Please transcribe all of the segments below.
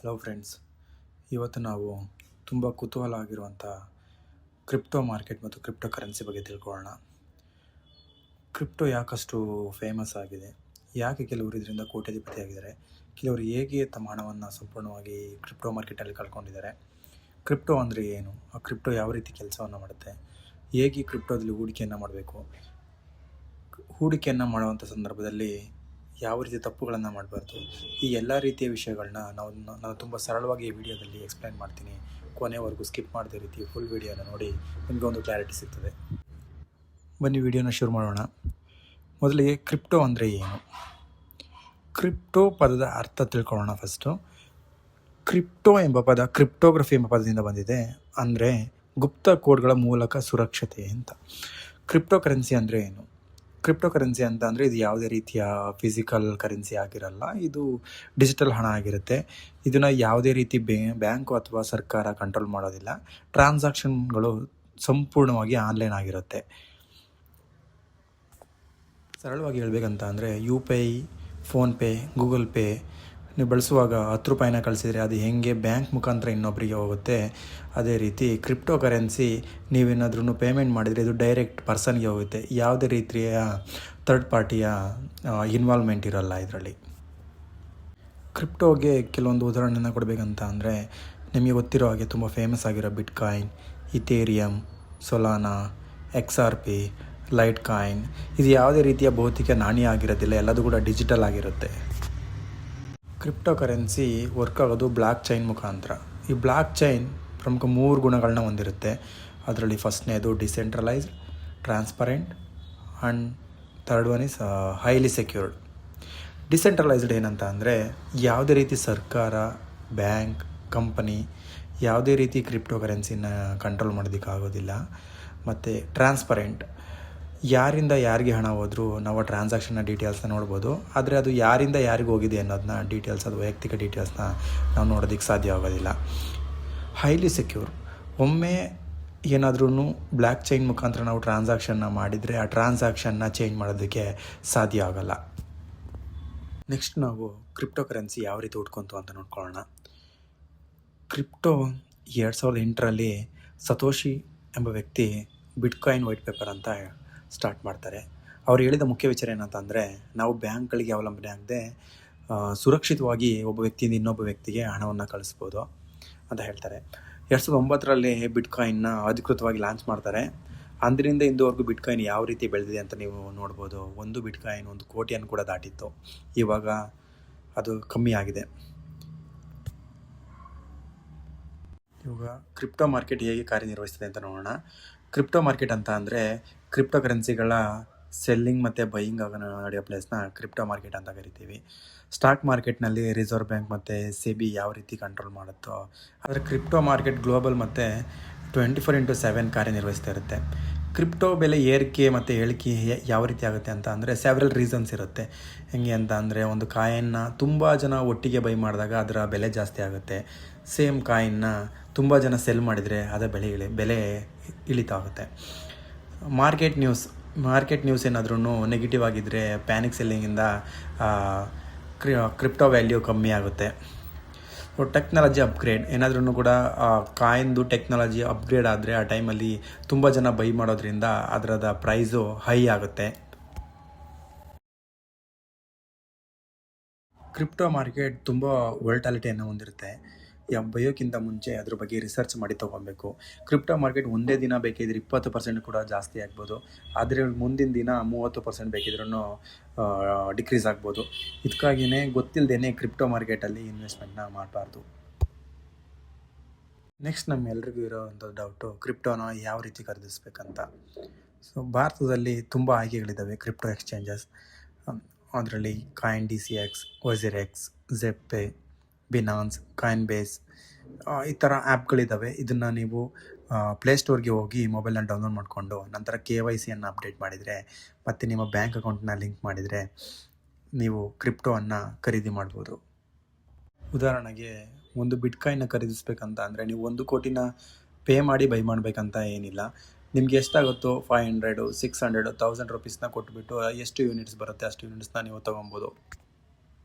Hello friends, ಇವತ್ತು ನಾವು ತುಂಬ ಕುತೂಹಲ ಆಗಿರುವಂಥ ಕ್ರಿಪ್ಟೋ ಮಾರ್ಕೆಟ್ ಮತ್ತು ಕ್ರಿಪ್ಟೋ ಕರೆನ್ಸಿ ಬಗ್ಗೆ ತಿಳ್ಕೊಳ್ಳೋಣ. ಕ್ರಿಪ್ಟೋ ಯಾಕಷ್ಟು ಫೇಮಸ್ ಆಗಿದೆ, ಯಾಕೆ ಕೆಲವರು ಇದರಿಂದ ಕೋಟ್ಯಾಧಿಪತಿ ಆಗಿದ್ದಾರೆ, ಕೆಲವರು ಹೇಗೆ ತಮ್ಮ ಹಣವನ್ನು ಸಂಪೂರ್ಣವಾಗಿ ಕ್ರಿಪ್ಟೋ ಮಾರ್ಕೆಟಲ್ಲಿ ಕಳ್ಕೊಂಡಿದ್ದಾರೆ, ಕ್ರಿಪ್ಟೋ ಅಂದರೆ ಏನು, ಆ ಕ್ರಿಪ್ಟೋ ಯಾವ ರೀತಿ ಕೆಲಸವನ್ನು ಮಾಡುತ್ತೆ, ಹೇಗೆ ಕ್ರಿಪ್ಟೋದಲ್ಲಿ ಹೂಡಿಕೆಯನ್ನು ಮಾಡಬೇಕು, ಹೂಡಿಕೆಯನ್ನು ಮಾಡುವಂಥ ಸಂದರ್ಭದಲ್ಲಿ ಯಾವ ರೀತಿ ತಪ್ಪುಗಳನ್ನು ಮಾಡಬಾರ್ದು, ಈ ಎಲ್ಲ ರೀತಿಯ ವಿಷಯಗಳನ್ನ ನಾನು ತುಂಬ ಸರಳವಾಗಿ ಈ ವಿಡಿಯೋದಲ್ಲಿ ಎಕ್ಸ್ಪ್ಲೈನ್ ಮಾಡ್ತೀನಿ. ಕೊನೆವರೆಗೂ ಸ್ಕಿಪ್ ಮಾಡದೇ ರೀತಿ ಫುಲ್ ವಿಡಿಯೋನ ನೋಡಿ, ನಿಮಗೆ ಒಂದು ಕ್ಲಾರಿಟಿ ಸಿಗ್ತದೆ. ಬನ್ನಿ ವಿಡಿಯೋನ ಶುರು ಮಾಡೋಣ. ಮೊದಲಿಗೆ ಕ್ರಿಪ್ಟೋ ಅಂದರೆ ಏನು, ಕ್ರಿಪ್ಟೋ ಪದದ ಅರ್ಥ ತಿಳ್ಕೊಳ್ಳೋಣ. ಫಸ್ಟು ಕ್ರಿಪ್ಟೋ ಎಂಬ ಪದ ಕ್ರಿಪ್ಟೋಗ್ರಫಿ ಎಂಬ ಪದದಿಂದ ಬಂದಿದೆ, ಅಂದರೆ ಗುಪ್ತ ಕೋಡ್ಗಳ ಮೂಲಕ ಸುರಕ್ಷತೆ ಅಂತ. ಕ್ರಿಪ್ಟೋ ಕರೆನ್ಸಿ ಅಂದರೆ ಏನು, ಕ್ರಿಪ್ಟೋ ಕರೆನ್ಸಿ ಅಂತ ಅಂದರೆ ಇದು ಯಾವುದೇ ರೀತಿಯ ಫಿಸಿಕಲ್ ಕರೆನ್ಸಿ ಆಗಿರಲ್ಲ, ಇದು ಡಿಜಿಟಲ್ ಹಣ ಆಗಿರುತ್ತೆ. ಇದನ್ನು ಯಾವುದೇ ರೀತಿ ಬ್ಯಾಂಕು ಅಥವಾ ಸರ್ಕಾರ ಕಂಟ್ರೋಲ್ ಮಾಡೋದಿಲ್ಲ. ಟ್ರಾನ್ಸಾಕ್ಷನ್ಗಳು ಸಂಪೂರ್ಣವಾಗಿ ಆನ್ಲೈನ್ ಆಗಿರುತ್ತೆ. ಸರಳವಾಗಿ ಹೇಳಬೇಕಂತ ಅಂದರೆ UPI, ಫೋನ್ಪೇ, ಗೂಗಲ್ ಪೇ ನೀವು ಬಳಸುವಾಗ 10 ರೂಪಾಯಿನ ಕಳಿಸಿದರೆ ಅದು ಹೇಗೆ ಬ್ಯಾಂಕ್ ಮುಖಾಂತರ ಇನ್ನೊಬ್ಬರಿಗೆ ಹೋಗುತ್ತೆ, ಅದೇ ರೀತಿ ಕ್ರಿಪ್ಟೋ ಕರೆನ್ಸಿ ನೀವೇನಾದ್ರೂ ಪೇಮೆಂಟ್ ಮಾಡಿದರೆ ಇದು ಡೈರೆಕ್ಟ್ ಪರ್ಸನ್ಗೆ ಹೋಗುತ್ತೆ. ಯಾವುದೇ ರೀತಿಯ ಥರ್ಡ್ ಪಾರ್ಟಿಯ ಇನ್ವಾಲ್ವ್ಮೆಂಟ್ ಇರೋಲ್ಲ ಇದರಲ್ಲಿ. ಕ್ರಿಪ್ಟೋಗೆ ಕೆಲವೊಂದು ಉದಾಹರಣೆಯನ್ನು ಕೊಡಬೇಕಂತ ಅಂದರೆ ನಿಮಗೆ ಗೊತ್ತಿರೋ ಹಾಗೆ ತುಂಬ ಫೇಮಸ್ ಆಗಿರೋ ಬಿಟ್ಕಾಯಿನ್, ಇಥೇರಿಯಮ್, ಸೊಲಾನಾ, XRP, ಲೈಟ್ ಕಾಯಿನ್, ಇದು ಯಾವುದೇ ರೀತಿಯ ಭೌತಿಕ ನಾಣ್ಯ ಆಗಿರೋದಿಲ್ಲ, ಎಲ್ಲದೂ ಕೂಡ ಡಿಜಿಟಲ್ ಆಗಿರುತ್ತೆ. ಕ್ರಿಪ್ಟೋ ಕರೆನ್ಸಿ ವರ್ಕ್ ಆಗೋದು ಬ್ಲಾಕ್ ಚೈನ್ ಮುಖಾಂತರ. ಈ ಬ್ಲಾಕ್ ಚೈನ್ ಪ್ರಮುಖ 3 ಗುಣಗಳನ್ನ ಹೊಂದಿರುತ್ತೆ. ಅದರಲ್ಲಿ ಫಸ್ಟ್ನೇದು decentralised, transparent and third one is highly secured. Decentralised ಏನಂತ ಅಂದರೆ ಯಾವುದೇ ರೀತಿ ಸರ್ಕಾರ, ಬ್ಯಾಂಕ್, ಕಂಪನಿ ಯಾವುದೇ ರೀತಿ ಕ್ರಿಪ್ಟೋ ಕರೆನ್ಸಿನ ಕಂಟ್ರೋಲ್ ಮಾಡೋದಕ್ಕಾಗೋದಿಲ್ಲ. ಮತ್ತು ಟ್ರಾನ್ಸ್ಪರೆಂಟ್, ಯಾರಿಂದ ಯಾರಿಗೆ ಹಣ ಹೋದರೂ ನಾವು ಟ್ರಾನ್ಸಾಕ್ಷನ್ನ ಡೀಟೇಲ್ಸ್ನ ನೋಡ್ಬೋದು, ಆದರೆ ಅದು ಯಾರಿಂದ ಯಾರಿಗೆ ಹೋಗಿದೆ ಅನ್ನೋದನ್ನ ಡೀಟೇಲ್ಸ್, ಅದು ವೈಯಕ್ತಿಕ ಡೀಟೇಲ್ಸ್ನ ನಾವು ನೋಡೋದಕ್ಕೆ ಸಾಧ್ಯ ಆಗೋದಿಲ್ಲ. ಹೈಲಿ ಸೆಕ್ಯೂರ್, ಒಮ್ಮೆ ಏನಾದ್ರೂ ಬ್ಲ್ಯಾಕ್ ಚೈನ್ ಮುಖಾಂತರ ನಾವು ಟ್ರಾನ್ಸಾಕ್ಷನ್ನ ಮಾಡಿದರೆ ಆ ಟ್ರಾನ್ಸಾಕ್ಷನ್ನ ಚೇಂಜ್ ಮಾಡೋದಕ್ಕೆ ಸಾಧ್ಯ ಆಗೋಲ್ಲ. ನೆಕ್ಸ್ಟ್ ನಾವು ಕ್ರಿಪ್ಟೋ ಕರೆನ್ಸಿ ಯಾವ ರೀತಿ ಹುಡ್ಕೊಂತು ಅಂತ ನೋಡ್ಕೊಳ್ಳೋಣ. ಕ್ರಿಪ್ಟೋ 2008ರಲ್ಲಿ ಸತೋಶಿ ಎಂಬ ವ್ಯಕ್ತಿ ಬಿಟ್ಕಾಯಿನ್ ವೈಟ್ ಪೇಪರ್ ಅಂತ ಸ್ಟಾರ್ಟ್ ಮಾಡ್ತಾರೆ. ಅವ್ರು ಹೇಳಿದ ಮುಖ್ಯ ವಿಚಾರ ಏನಂತ ಅಂದರೆ ನಾವು ಬ್ಯಾಂಕ್ಗಳಿಗೆ ಅವಲಂಬನೆ ಆಗದೆ ಸುರಕ್ಷಿತವಾಗಿ ಒಬ್ಬ ವ್ಯಕ್ತಿಯಿಂದ ಇನ್ನೊಬ್ಬ ವ್ಯಕ್ತಿಗೆ ಹಣವನ್ನು ಕಳಿಸ್ಬೋದು ಅಂತ ಹೇಳ್ತಾರೆ. 2009ರಲ್ಲಿ ಬಿಟ್ಕಾಯಿನ್ನ ಅಧಿಕೃತವಾಗಿ ಲಾಂಚ್ ಮಾಡ್ತಾರೆ. ಅಂದಿನಿಂದ ಇಂದುವರೆಗೂ ಬಿಟ್ಕಾಯಿನ್ ಯಾವ ರೀತಿ ಬೆಳೆದಿದೆ ಅಂತ ನೀವು ನೋಡ್ಬೋದು. ಒಂದು ಬಿಟ್ಕಾಯಿನ್ 1 ಕೋಟಿಯನ್ನು ಕೂಡ ದಾಟಿತ್ತು, ಇವಾಗ ಅದು ಕಮ್ಮಿ ಆಗಿದೆ. ಇವಾಗ ಕ್ರಿಪ್ಟೋ ಮಾರ್ಕೆಟ್ ಹೇಗೆ ಕಾರ್ಯನಿರ್ವಹಿಸ್ತದೆ ಅಂತ ನೋಡೋಣ. ಕ್ರಿಪ್ಟೋ ಮಾರ್ಕೆಟ್ ಅಂತ ಅಂದರೆ ಕ್ರಿಪ್ಟೋ ಕರೆನ್ಸಿಗಳ ಸೆಲ್ಲಿಂಗ್ ಮತ್ತು ಬೈಯಿಂಗ್ ನಡೆಯೋ ಪ್ಲೇಸ್ನ ಕ್ರಿಪ್ಟೋ ಮಾರ್ಕೆಟ್ ಅಂತ ಕರಿತೀವಿ. ಸ್ಟಾಕ್ ಮಾರ್ಕೆಟ್ನಲ್ಲಿ ರಿಸರ್ವ್ ಬ್ಯಾಂಕ್ ಮತ್ತು SEBI ಯಾವ ರೀತಿ ಕಂಟ್ರೋಲ್ ಮಾಡುತ್ತೋ, ಆದರೆ ಕ್ರಿಪ್ಟೋ ಮಾರ್ಕೆಟ್ ಗ್ಲೋಬಲ್ ಮತ್ತು 24/7 ಕಾರ್ಯನಿರ್ವಹಿಸ್ತಾ ಇರುತ್ತೆ. ಕ್ರಿಪ್ಟೋ ಬೆಲೆ ಏರಿಕೆ ಮತ್ತು ಇಳಿಕೆ ಯಾವ ರೀತಿ ಆಗುತ್ತೆ ಅಂತ ಅಂದರೆ ಸೆವೆರಲ್ ರೀಸನ್ಸ್ ಇರುತ್ತೆ. ಹೆಂಗೆ ಅಂತ ಅಂದರೆ ಒಂದು ಕಾಯಿನ್ನ ತುಂಬ ಜನ ಒಟ್ಟಿಗೆ ಬೈ ಮಾಡಿದಾಗ ಅದರ ಬೆಲೆ ಜಾಸ್ತಿ ಆಗುತ್ತೆ. ಸೇಮ್ ಕಾಯಿನ್ನ ತುಂಬ ಜನ ಸೆಲ್ ಮಾಡಿದರೆ ಅದರ ಬೆಲೆ ಇಳಿತಾ ಆಗುತ್ತೆ. ಮಾರ್ಕೆಟ್ ನ್ಯೂಸ್ ಏನಾದ್ರೂ ನೆಗೆಟಿವ್ ಆಗಿದ್ದರೆ ಪ್ಯಾನಿಕ್ ಸೆಲ್ಲಿಂಗಿಂದ ಕ್ರಿಪ್ಟೋ ವ್ಯಾಲ್ಯೂ ಕಮ್ಮಿ ಆಗುತ್ತೆ. ಟೆಕ್ನಾಲಜಿ ಅಪ್ಗ್ರೇಡ್, ಏನಾದ್ರೂ ಕೂಡ ಕಾಯಿಂದು ಟೆಕ್ನಾಲಜಿ ಅಪ್ಗ್ರೇಡ್ ಆದರೆ ಆ ಟೈಮಲ್ಲಿ ತುಂಬ ಜನ ಬೈ ಮಾಡೋದ್ರಿಂದ ಅದರದ ಪ್ರೈಸು ಹೈ ಆಗುತ್ತೆ. ಕ್ರಿಪ್ಟೋ ಮಾರ್ಕೆಟ್ ತುಂಬ ವೊಲಟಾಲಿಟಿಯನ್ನು ಹೊಂದಿರುತ್ತೆ. ಬಯೋಕ್ಕಿಂತ ಮುಂಚೆ ಅದ್ರ ಬಗ್ಗೆ ರಿಸರ್ಚ್ ಮಾಡಿ ತೊಗೊಬೇಕು. ಕ್ರಿಪ್ಟೋ ಮಾರ್ಕೆಟ್ ಒಂದೇ ದಿನ ಬೇಕಿದ್ರೆ 20% ಕೂಡ ಜಾಸ್ತಿ ಆಗ್ಬೋದು, ಆದರೆ ಮುಂದಿನ ದಿನ 30% ಬೇಕಿದ್ರೂ ಡಿಕ್ರೀಸ್ ಆಗ್ಬೋದು. ಇದಕ್ಕಾಗಿಯೇ ಗೊತ್ತಿಲ್ಲದೇ ಕ್ರಿಪ್ಟೋ ಮಾರ್ಕೆಟಲ್ಲಿ ಇನ್ವೆಸ್ಟ್ಮೆಂಟ್ನ ಮಾಡಬಾರ್ದು. ನೆಕ್ಸ್ಟ್ ನಮ್ಮೆಲ್ರಿಗೂ ಇರೋವಂಥ ಡೌಟು, ಕ್ರಿಪ್ಟೋನ ಯಾವ ರೀತಿ ಖರೀದಿಸ್ಬೇಕಂತ. ಸೊ ಭಾರತದಲ್ಲಿ ತುಂಬ ಆಯ್ಕೆಗಳಿದ್ದಾವೆ ಕ್ರಿಪ್ಟೋ ಎಕ್ಸ್ಚೇಂಜಸ್. ಅದರಲ್ಲಿ coin DCX, OZRX, ZePay, Binance, Coinbase ಈ ಥರ ಆ್ಯಪ್ಗಳಿದ್ದಾವೆ. ಇದನ್ನು ನೀವು ಪ್ಲೇಸ್ಟೋರ್ಗೆ ಹೋಗಿ ಮೊಬೈಲ್ನ ಡೌನ್ಲೋಡ್ ಮಾಡಿಕೊಂಡು ನಂತರ KYCಯನ್ನು ಅಪ್ಡೇಟ್ ಮಾಡಿದರೆ ಮತ್ತು ನಿಮ್ಮ ಬ್ಯಾಂಕ್ ಅಕೌಂಟನ್ನ ಲಿಂಕ್ ಮಾಡಿದರೆ ನೀವು ಕ್ರಿಪ್ಟೋವನ್ನು ಖರೀದಿ ಮಾಡ್ಬೋದು. ಉದಾಹರಣೆಗೆ ಒಂದು ಬಿಟ್ಕಾಯಿನ್ನ ಖರೀದಿಸ್ಬೇಕಂತ ಅಂದರೆ ನೀವು 1 ಕೋಟಿನ ಪೇ ಮಾಡಿ ಬೈ ಮಾಡಬೇಕಂತ ಏನಿಲ್ಲ. ನಿಮ್ಗೆ ಎಷ್ಟಾಗುತ್ತೋ 500, 600, 1000 ರೂಪೀಸ್ನ ಕೊಟ್ಬಿಟ್ಟು ಎಷ್ಟು ಯೂನಿಟ್ಸ್ ಬರುತ್ತೆ ಅಷ್ಟು ಯೂನಿಟ್ಸ್ನ ನೀವು ತೊಗೊಬೋದು.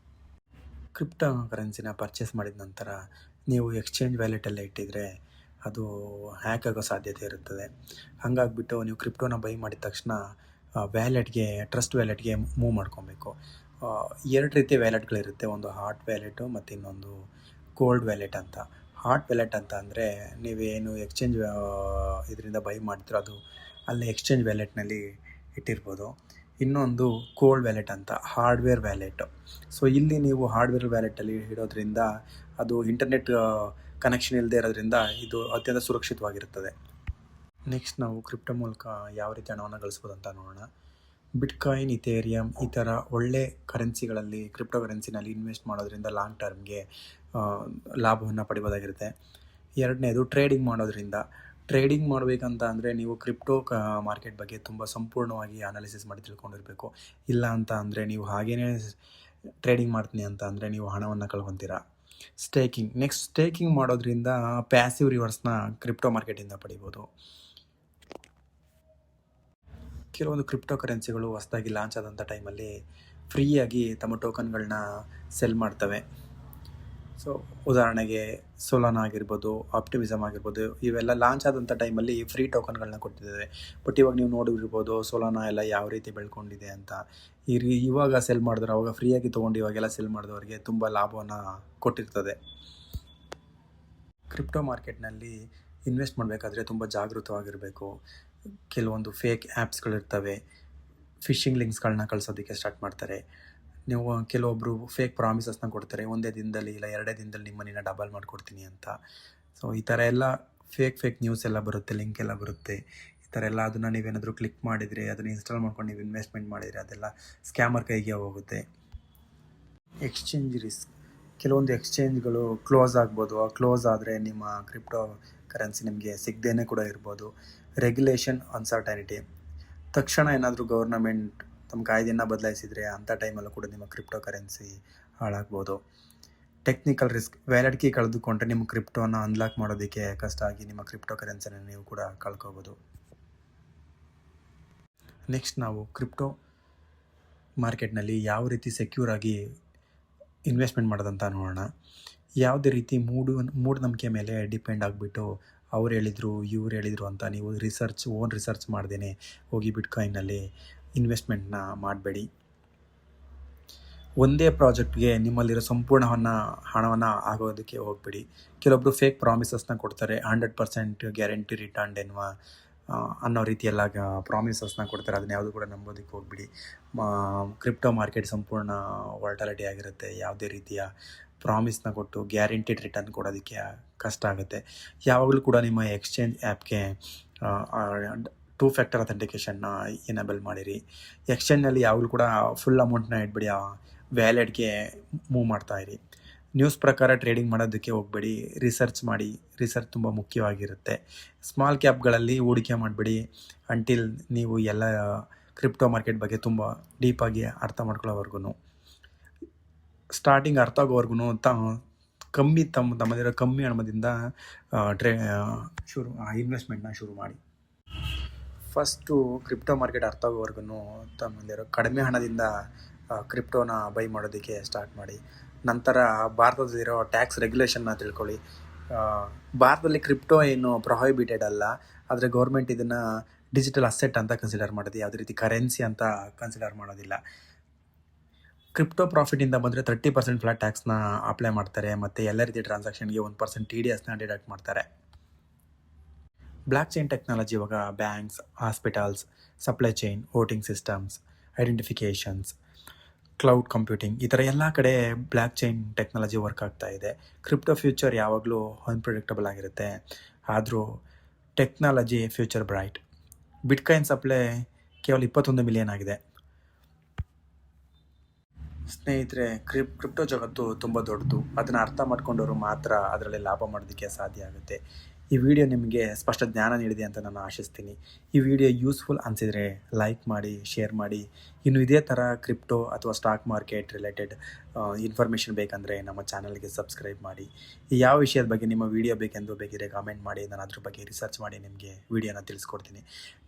ಕ್ರಿಪ್ಟೋ ಕರೆನ್ಸಿನ ಪರ್ಚೇಸ್ ಮಾಡಿದ ನಂತರ ನೀವು ಎಕ್ಸ್ಚೇಂಜ್ ವ್ಯಾಲೆಟಲ್ಲೇ ಇಟ್ಟಿದ್ರೆ ಅದು ಹ್ಯಾಕ್ ಆಗೋ ಸಾಧ್ಯತೆ ಇರುತ್ತದೆ. ಹಾಗಾಗ್ಬಿಟ್ಟು ನೀವು ಕ್ರಿಪ್ಟೋನ ಬೈ ಮಾಡಿದ ತಕ್ಷಣ ವ್ಯಾಲೆಟ್ಗೆ ಟ್ರಸ್ಟ್ ವ್ಯಾಲೆಟ್ಗೆ ಮೂವ್ ಮಾಡ್ಕೊಬೇಕು. 2 ರೀತಿಯ ವ್ಯಾಲೆಟ್ಗಳಿರುತ್ತೆ. ಒಂದು ಹಾಟ್ ವ್ಯಾಲೆಟು ಮತ್ತು ಇನ್ನೊಂದು ಕೋಲ್ಡ್ ವ್ಯಾಲೆಟ್ ಅಂತ. ಹಾಟ್ ವ್ಯಾಲೆಟ್ ಅಂತ ಅಂದರೆ ನೀವೇನು ಎಕ್ಸ್ಚೇಂಜ್ ಇದರಿಂದ ಬೈ ಮಾಡ್ತೀರೋ ಅದು ಅಲ್ಲೇ ಎಕ್ಸ್ಚೇಂಜ್ ವ್ಯಾಲೆಟ್ನಲ್ಲಿ ಇಟ್ಟಿರ್ಬೋದು. ಇನ್ನೊಂದು ಕೋಲ್ಡ್ ವ್ಯಾಲೆಟ್ ಅಂತ, ಹಾರ್ಡ್ವೇರ್ ವ್ಯಾಲೆಟ್. ಸೊ ಇಲ್ಲಿ ನೀವು ಹಾರ್ಡ್ವೇರ್ ವ್ಯಾಲೆಟಲ್ಲಿ ಇಡೋದ್ರಿಂದ ಅದು ಇಂಟರ್ನೆಟ್ ಕನೆಕ್ಷನ್ ಇಲ್ಲದೆ ಇರೋದ್ರಿಂದ ಇದು ಅತ್ಯಂತ ಸುರಕ್ಷಿತವಾಗಿರುತ್ತದೆ. ನೆಕ್ಸ್ಟ್ ನಾವು ಕ್ರಿಪ್ಟೋ ಮೂಲಕ ಯಾವ ರೀತಿ ಹಣವನ್ನು ಗಳಿಸ್ಬೋದು ಅಂತ ನೋಡೋಣ. ಬಿಟ್ಕಾಯಿನ್, ಇಥೇರಿಯಂ ಈ ಥರ ಒಳ್ಳೆ ಕರೆನ್ಸಿಗಳಲ್ಲಿ ಕ್ರಿಪ್ಟೋ ಕರೆನ್ಸಿನಲ್ಲಿ ಇನ್ವೆಸ್ಟ್ ಮಾಡೋದ್ರಿಂದ ಲಾಂಗ್ ಟರ್ಮ್ಗೆ ಲಾಭವನ್ನು ಪಡಿಬೋದಾಗಿರುತ್ತೆ. ಎರಡನೇದು ಟ್ರೇಡಿಂಗ್ ಮಾಡೋದ್ರಿಂದ. ಟ್ರೇಡಿಂಗ್ ಮಾಡಬೇಕಂತ ಅಂದರೆ ನೀವು ಕ್ರಿಪ್ಟೋ ಮಾರ್ಕೆಟ್ ಬಗ್ಗೆ ತುಂಬ ಸಂಪೂರ್ಣವಾಗಿ ಅನಾಲಿಸಿಸ್ ಮಾಡಿ ತಿಳ್ಕೊಂಡಿರಬೇಕು. ಇಲ್ಲ ಅಂತ ಅಂದರೆ ನೀವು ಹಾಗೇ ಟ್ರೇಡಿಂಗ್ ಮಾಡ್ತೀನಿ ಅಂತ ಅಂದರೆ ನೀವು ಹಣವನ್ನು ಕಳ್ಕೊತೀರಾ. ಸ್ಟೇಕಿಂಗ್ ಮಾಡೋದ್ರಿಂದ ಪ್ಯಾಸಿವ್ ರಿವರ್ಸ್ನ ಕ್ರಿಪ್ಟೋ ಮಾರ್ಕೆಟಿಂದ ಪಡಿಬೋದು. ಕೆಲವೊಂದು ಕ್ರಿಪ್ಟೋ ಕರೆನ್ಸಿಗಳು ಹೊಸದಾಗಿ ಲಾಂಚ್ ಆದಂಥ ಟೈಮಲ್ಲಿ ಫ್ರೀಯಾಗಿ ತಮ್ಮ ಟೋಕನ್ಗಳನ್ನ ಸೆಲ್ ಮಾಡ್ತವೆ. ಸೊ ಉದಾಹರಣೆಗೆ ಸೊಲಾನಾ ಆಗಿರ್ಬೋದು, ಆಪ್ಟಿಮಿಸಮ್ ಆಗಿರ್ಬೋದು, ಇವೆಲ್ಲ ಲಾಂಚ್ ಆದಂಥ ಟೈಮಲ್ಲಿ ಫ್ರೀ ಟೋಕನ್ಗಳನ್ನ ಕೊಟ್ಟಿದ್ದೇವೆ. ಬಟ್ ಇವಾಗ ನೀವು ನೋಡಿರ್ಬೋದು ಸೊಲಾನಾ ಎಲ್ಲ ಯಾವ ರೀತಿ ಬೆಳ್ಕೊಂಡಿದೆ ಅಂತ. ಇವಾಗ ಸೆಲ್ ಮಾಡಿದ್ರೆ ಅವಾಗ ಫ್ರೀಯಾಗಿ ತೊಗೊಂಡು ಇವಾಗೆಲ್ಲ ಸೆಲ್ ಮಾಡಿದವರಿಗೆ ತುಂಬ ಲಾಭವನ್ನು ಕೊಟ್ಟಿರ್ತದೆ. ಕ್ರಿಪ್ಟೋ ಮಾರ್ಕೆಟ್ನಲ್ಲಿ ಇನ್ವೆಸ್ಟ್ ಮಾಡಬೇಕಾದ್ರೆ ತುಂಬ ಜಾಗೃತವಾಗಿರಬೇಕು. ಕೆಲವೊಂದು ಫೇಕ್ ಆ್ಯಪ್ಸ್ಗಳಿರ್ತವೆ, ಫಿಶಿಂಗ್ ಲಿಂಕ್ಸ್ಗಳನ್ನ ಕಳಿಸೋದಕ್ಕೆ ಸ್ಟಾರ್ಟ್ ಮಾಡ್ತಾರೆ. ನೀವು ಕೆಲವೊಬ್ಬರು ಫೇಕ್ ಪ್ರಾಮಿಸಸ್ನ ಕೊಡ್ತಾರೆ, 1 ದಿನದಲ್ಲಿ ಇಲ್ಲ 2 ದಿನದಲ್ಲಿ ನಿಮ್ಮ ಮನೇನ ಡಬಲ್ ಮಾಡಿಕೊಡ್ತೀನಿ ಅಂತ. ಸೊ ಈ ಥರ ಎಲ್ಲ ಫೇಕ್ ನ್ಯೂಸ್ ಎಲ್ಲ ಬರುತ್ತೆ, ಲಿಂಕ್ ಎಲ್ಲ ಬರುತ್ತೆ. ಈ ಥರ ಎಲ್ಲ ಅದನ್ನು ನೀವೇನಾದರೂ ಕ್ಲಿಕ್ ಮಾಡಿದರೆ, ಅದನ್ನು ಇನ್ಸ್ಟಾಲ್ ಮಾಡ್ಕೊಂಡು ನೀವು ಇನ್ವೆಸ್ಟ್ಮೆಂಟ್ ಮಾಡಿದರೆ ಅದೆಲ್ಲ ಸ್ಕ್ಯಾಮರ್ ಕೈಗೆ ಹೋಗುತ್ತೆ. Exchange risk. ಕೆಲವೊಂದು ಎಕ್ಸ್ಚೇಂಜ್ಗಳು ಕ್ಲೋಸ್ ಆಗ್ಬೋದು. ಕ್ಲೋಸ್ ಆದರೆ ನಿಮ್ಮ ಕ್ರಿಪ್ಟೋ ಕರೆನ್ಸಿ ನಿಮಗೆ ಸಿಗದೇನೆ ಕೂಡ ಇರ್ಬೋದು. Regulation uncertainty. ತಕ್ಷಣ ಏನಾದರೂ ಗೌರ್ನಮೆಂಟ್ ತಮ್ಮ ಕಾಯ್ದೆಯನ್ನು ಬದಲಾಯಿಸಿದರೆ ಅಂಥ ಟೈಮಲ್ಲೂ ಕೂಡ ನಿಮ್ಮ ಕ್ರಿಪ್ಟೋ ಕರೆನ್ಸಿ ಹಾಳಾಗ್ಬೋದು. Technical risk. ವ್ಯಾಲೆಟ್ ಕೀ ಕಳೆದುಕೊಂಡ್ರೆ ನಿಮ್ಮ ಕ್ರಿಪ್ಟೋನ ಅನ್ಲಾಕ್ ಮಾಡೋದಕ್ಕೆ ಕಷ್ಟ ಆಗಿ ನಿಮ್ಮ ಕ್ರಿಪ್ಟೋ ಕರೆನ್ಸಿನ ನೀವು ಕೂಡ ಕಳ್ಕೋಬೋದು. ನೆಕ್ಸ್ಟ್ ನಾವು ಕ್ರಿಪ್ಟೋ ಮಾರ್ಕೆಟ್ನಲ್ಲಿ ಯಾವ ರೀತಿ ಸೆಕ್ಯೂರ್ ಆಗಿ ಇನ್ವೆಸ್ಟ್ಮೆಂಟ್ ಮಾಡೋದಂತ ನೋಡೋಣ. ಯಾವುದೇ ರೀತಿ ಮೂಢನಂಬಿಕೆ ಮೇಲೆ ಡಿಪೆಂಡ್ ಆಗಿಬಿಟ್ಟು ಅವ್ರು ಹೇಳಿದರು ಇವ್ರು ಹೇಳಿದರು ಅಂತ ನೀವು ಓನ್ ರಿಸರ್ಚ್ ಮಾಡ್ದೇನೆ ಹೋಗಿ ಬಿಟ್ಕಾಯಿನಲ್ಲಿ ಇನ್ವೆಸ್ಟ್ಮೆಂಟ್ನ ಮಾಡಬೇಡಿ. ಒಂದೇ ಪ್ರಾಜೆಕ್ಟ್ಗೆ ನಿಮ್ಮಲ್ಲಿರೋ ಸಂಪೂರ್ಣ ಹಣವನ್ನು ಆಗೋದಕ್ಕೆ ಹೋಗಬೇಡಿ. ಕೆಲವೊಬ್ಬರು ಫೇಕ್ ಪ್ರಾಮಿಸಸ್ನ ಕೊಡ್ತಾರೆ, 100% ಗ್ಯಾರಂಟಿ ರಿಟರ್ನ್ ಅನ್ನೋ ರೀತಿಯೆಲ್ಲ ಪ್ರಾಮಿಸಸ್ನ ಕೊಡ್ತಾರೆ. ಅದನ್ನ ಯಾವುದು ಕೂಡ ನಂಬೋದಕ್ಕೆ ಹೋಗ್ಬಿಡಿ. ಕ್ರಿಪ್ಟೋ ಮಾರ್ಕೆಟ್ ಸಂಪೂರ್ಣ ವಾಲಟಾಲಿಟಿ ಆಗಿರುತ್ತೆ. ಯಾವುದೇ ರೀತಿಯ ಪ್ರಾಮಿಸ್ನ ಕೊಟ್ಟು ಗ್ಯಾರಂಟಿಡ್ ರಿಟರ್ನ್ ಕೊಡೋದಕ್ಕೆ ಕಷ್ಟ ಆಗುತ್ತೆ. ಯಾವಾಗಲೂ ಕೂಡ ನಿಮ್ಮ ಎಕ್ಸ್ಚೇಂಜ್ ಆ್ಯಪ್ಗೆ 2 ಫ್ಯಾಕ್ಟರ್ ಅಥೆಂಟಿಕೇಷನ್ನ ಎನೇಬಲ್ ಮಾಡಿರಿ. ಎಕ್ಸ್ಚೇಂಜ್ನಲ್ಲಿ ಯಾವಾಗಲೂ ಕೂಡ ಫುಲ್ ಅಮೌಂಟ್ನ ಇಟ್ಬಿಡಿ, ವ್ಯಾಲೆಟ್ಗೆ ಮೂವ್ ಮಾಡ್ತಾಯಿರಿ. ನ್ಯೂಸ್ ಪ್ರಕಾರ ಟ್ರೇಡಿಂಗ್ ಮಾಡೋದಕ್ಕೆ ಹೋಗಬೇಡಿ. ರಿಸರ್ಚ್ ಮಾಡಿ. ರಿಸರ್ಚ್ ತುಂಬ ಮುಖ್ಯವಾಗಿರುತ್ತೆ. ಸ್ಮಾಲ್ ಕ್ಯಾಪ್ಗಳಲ್ಲಿ ಹೂಡಿಕೆ ಮಾಡಬೇಡಿ ಅಂಟಿಲ್ ನೀವು ಎಲ್ಲ ಕ್ರಿಪ್ಟೋ ಮಾರ್ಕೆಟ್ ಬಗ್ಗೆ ತುಂಬ ಡೀಪಾಗಿ ಅರ್ಥ ಮಾಡ್ಕೊಳ್ಳೋವರೆಗೂ. ಸ್ಟಾರ್ಟಿಂಗ್ ಅರ್ಥ ಆಗೋವರೆಗೂ ತಮ್ಮದಿರೋ ಕಮ್ಮಿ ಹಣದಿಂದ ಇನ್ವೆಸ್ಟ್ಮೆಂಟ್ನ ಶುರು ಮಾಡಿ. ಫಸ್ಟು ಕ್ರಿಪ್ಟೋ ಮಾರ್ಕೆಟ್ ಅರ್ಥ ಆಗೋವರೆಗೂ ತಮ್ಮದಿರೋ ಕಡಿಮೆ ಹಣದಿಂದ ಕ್ರಿಪ್ಟೋನ ಬೈ ಮಾಡೋದಕ್ಕೆ ಸ್ಟಾರ್ಟ್ ಮಾಡಿ. ನಂತರ ಭಾರತದಲ್ಲಿರೋ ಟ್ಯಾಕ್ಸ್ ರೆಗ್ಯುಲೇಷನ್ನ ತಿಳ್ಕೊಳ್ಳಿ. ಭಾರತದಲ್ಲಿ ಕ್ರಿಪ್ಟೋ ಏನು ಪ್ರೊಹಿಬಿಟೆಡ್ ಅಲ್ಲ, ಆದರೆ ಗೌರ್ಮೆಂಟ್ ಇದನ್ನು ಡಿಜಿಟಲ್ ಅಸೆಟ್ ಅಂತ ಕನ್ಸಿಡರ್ ಮಾಡೋದು, ಯಾವುದೇ ರೀತಿ ಕರೆನ್ಸಿ ಅಂತ ಕನ್ಸಿಡರ್ ಮಾಡೋದಿಲ್ಲ. ಕ್ರಿಪ್ಟೋ ಪ್ರಾಫಿಟಿಂದ ಬಂದರೆ 30% ಫ್ಲಾಟ್ ಟ್ಯಾಕ್ಸ್ನ ಅಪ್ಲೈ ಮಾಡ್ತಾರೆ ಮತ್ತು ಎಲ್ಲ ರೀತಿಯ ಟ್ರಾನ್ಸಾಕ್ಷನ್ಗೆ 1% TDSನ ಡಿಡಕ್ಟ್ ಮಾಡ್ತಾರೆ. ಬ್ಲಾಕ್ ಚೈನ್ ಟೆಕ್ನಾಲಜಿ ಇವಾಗ banks, hospitals, supply chain, voting systems, identifications, cloud computing ಈ ಥರ ಎಲ್ಲ ಕಡೆ ಬ್ಲಾಕ್ ಚೈನ್ ಟೆಕ್ನಾಲಜಿ ವರ್ಕ್ ಆಗ್ತಾ ಇದೆ. ಕ್ರಿಪ್ಟೋ ಫ್ಯೂಚರ್ ಯಾವಾಗಲೂ ಅನ್ಪ್ರಿಡಿಕ್ಟಬಲ್ ಆಗಿರುತ್ತೆ, ಆದರೂ technology future bright. Bitcoin supply ಕೇವಲ 21 ಮಿಲಿಯನ್ ಆಗಿದೆ. ಸ್ನೇಹಿತರೆ, ಕ್ರಿಪ್ಟೋ ಜಗತ್ತು ತುಂಬ ದೊಡ್ಡದು. ಅದನ್ನು ಅರ್ಥ ಮಾಡ್ಕೊಂಡವರು ಮಾತ್ರ ಅದರಲ್ಲಿ ಲಾಭ ಮಾಡೋದಕ್ಕೆ ಸಾಧ್ಯ ಆಗುತ್ತೆ. ಈ ವಿಡಿಯೋ ನಿಮಗೆ ಸ್ಪಷ್ಟ ಜ್ಞಾನ ನೀಡಿದೆ ಅಂತ ನಾನು ಆಶಿಸ್ತೀನಿ. ಈ ವಿಡಿಯೋ ಯೂಸ್ಫುಲ್ ಅನಿಸಿದರೆ ಲೈಕ್ ಮಾಡಿ, ಶೇರ್ ಮಾಡಿ. ಇನ್ನು ಇದೇ ಥರ ಕ್ರಿಪ್ಟೋ ಅಥವಾ ಸ್ಟಾಕ್ ಮಾರ್ಕೆಟ್ ರಿಲೇಟೆಡ್ ಇನ್ಫಾರ್ಮೇಷನ್ ಬೇಕಂದರೆ ನಮ್ಮ ಚಾನಲ್ಗೆ ಸಬ್ಸ್ಕ್ರೈಬ್ ಮಾಡಿ. ಯಾವ ವಿಷಯದ ಬಗ್ಗೆ ನಿಮ್ಮ ವಿಡಿಯೋ ಬೇಕೆಂದು ಬೇಕಿದ್ರೆ ಕಾಮೆಂಟ್ ಮಾಡಿ, ನಾನು ಅದ್ರ ಬಗ್ಗೆ ರಿಸರ್ಚ್ ಮಾಡಿ ನಿಮಗೆ ವಿಡಿಯೋನ ತಿಳಿಸ್ಕೊಡ್ತೀನಿ.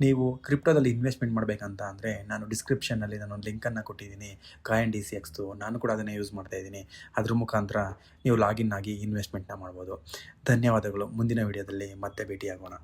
ನೀವು ಕ್ರಿಪ್ಟೋದಲ್ಲಿ ಇನ್ವೆಸ್ಟ್ಮೆಂಟ್ ಮಾಡಬೇಕಂತ ಅಂದರೆ ನಾನು ಡಿಸ್ಕ್ರಿಪ್ಷನ್ನಲ್ಲಿ ನಾನೊಂದು ಲಿಂಕನ್ನು ಕೊಟ್ಟಿದ್ದೀನಿ, ಕಾಯಿನ್ DCXದು. ನಾನು ಕೂಡ ಅದನ್ನೇ ಯೂಸ್ ಮಾಡ್ತಾಯಿದ್ದೀನಿ. ಅದ್ರ ಮುಖಾಂತರ ನೀವು ಲಾಗಿನ್ ಆಗಿ ಇನ್ವೆಸ್ಟ್ಮೆಂಟ್ನ ಮಾಡ್ಬೋದು. ಧನ್ಯವಾದಗಳು. ಮುಂದಿನ ವಿಡಿಯೋದಲ್ಲಿ ಮತ್ತೆ ಭೇಟಿಯಾಗೋಣ.